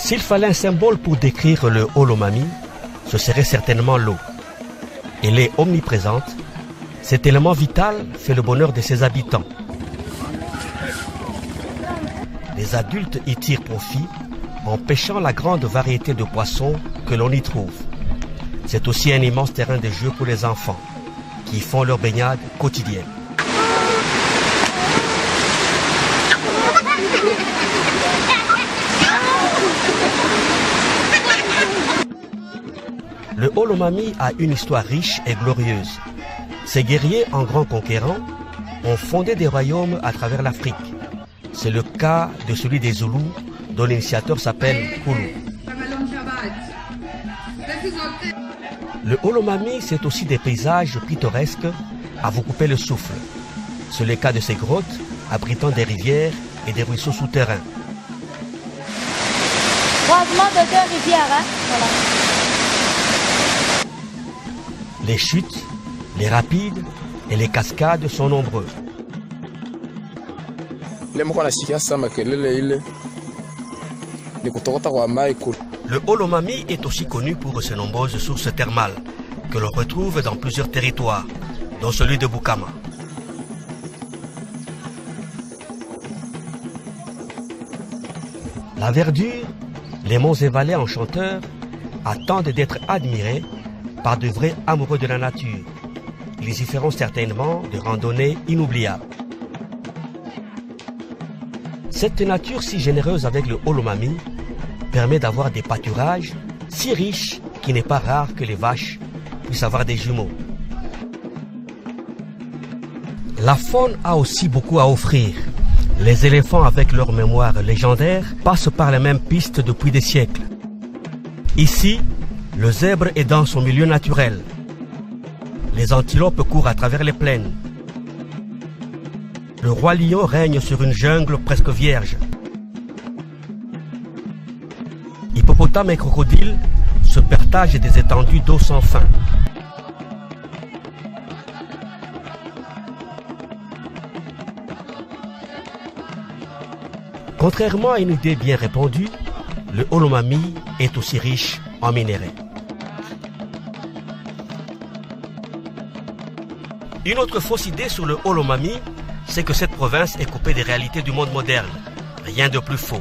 S'il fallait un symbole pour décrire le Olomami, ce serait certainement l'eau. Elle est omniprésente. Cet élément vital fait le bonheur de ses habitants. Les adultes y tirent profit en pêchant la grande variété de poissons que l'on y trouve. C'est aussi un immense terrain de jeu pour les enfants qui font leur baignade quotidienne. Le Olomami a une histoire riche et glorieuse. Ces guerriers en grands conquérants ont fondé des royaumes à travers l'Afrique. C'est le cas de celui des Zoulous, dont l'initiateur s'appelle Koulou. Le Olomami, c'est aussi des paysages pittoresques à vous couper le souffle. C'est le cas de ces grottes abritant des rivières et des ruisseaux souterrains. Croisement de deux rivières, hein? Voilà. Les chutes, les rapides et les cascades sont nombreux. Le Olomami est aussi connu pour ses nombreuses sources thermales que l'on retrouve dans plusieurs territoires, dont celui de Bukama. La verdure, les monts et vallées enchanteurs attendent d'être admirés par de vrais amoureux de la nature. Ils y feront certainement des randonnées inoubliables. Cette nature si généreuse avec le Olomami permet d'avoir des pâturages si riches qu'il n'est pas rare que les vaches puissent avoir des jumeaux. La faune a aussi beaucoup à offrir. Les éléphants avec leur mémoire légendaire passent par les mêmes pistes depuis des siècles. Ici, le zèbre est dans son milieu naturel. Les antilopes courent à travers les plaines. Le roi lion règne sur une jungle presque vierge. Hippopotames et crocodiles se partagent des étendues d'eau sans fin. Contrairement à une idée bien répandue, le Olomami est aussi riche en minerais. Une autre fausse idée sur le Olomami, c'est que cette province est coupée des réalités du monde moderne. Rien de plus faux.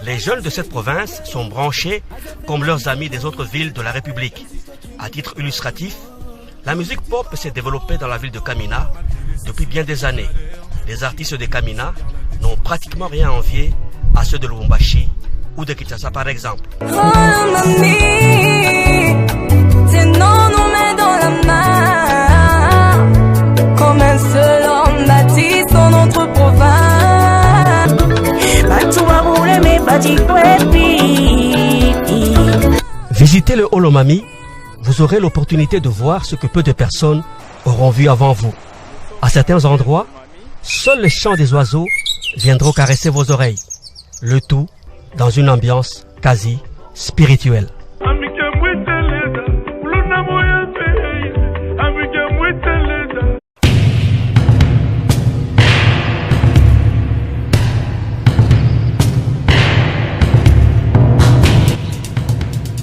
Les jeunes de cette province sont branchés comme leurs amis des autres villes de la République. À titre illustratif, la musique pop s'est développée dans la ville de Kamina depuis bien des années. Les artistes de Kamina n'ont pratiquement rien à envier à ceux de Lubumbashi ou de Kinshasa par exemple. Oh mamie, tes noms nous met dans la main, comme un seul homme bâti dans notre province. Visitez le Olomami, vous aurez l'opportunité de voir ce que peu de personnes auront vu avant vous. À certains endroits, seuls les chants des oiseaux viendront caresser vos oreilles. Le tout dans une ambiance quasi spirituelle.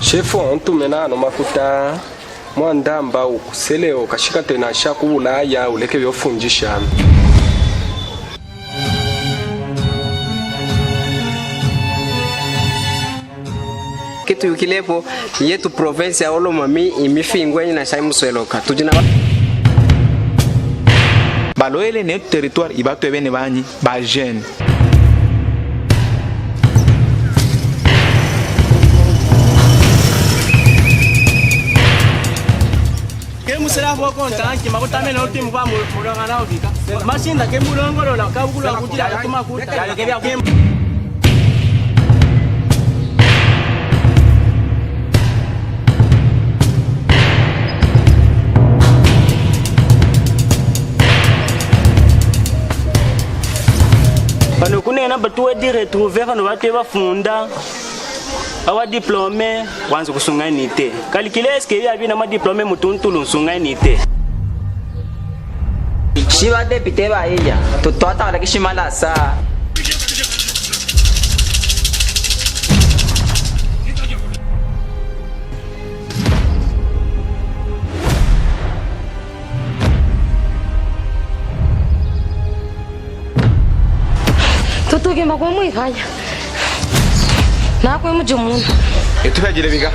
Shefu ontumena no makuta mwandamba ukuseleo kashika tena shakula ya uleke byofunjisha. Kitu yukilepo yetu province ya Olomami imifingwenye na shaimusweloka tujina baloele ne territoire ibato ebene banyi ba jeune musera fo konta ki makutame no timu kwa mulonga na ofika mashinda ke mulongolo la kabukula kutira kuma kuta ya ke bya bano kunena batuwe di retrouver bano bateba funda awa diplômé wanza kusunga nite calculer est-ce que ya bina ma diplômé mutuntulu sunga nite shiba député ba iya to tota la kishimala sa tuki makomu ikanya. Na kwa mjumuna. Etu hajile biga.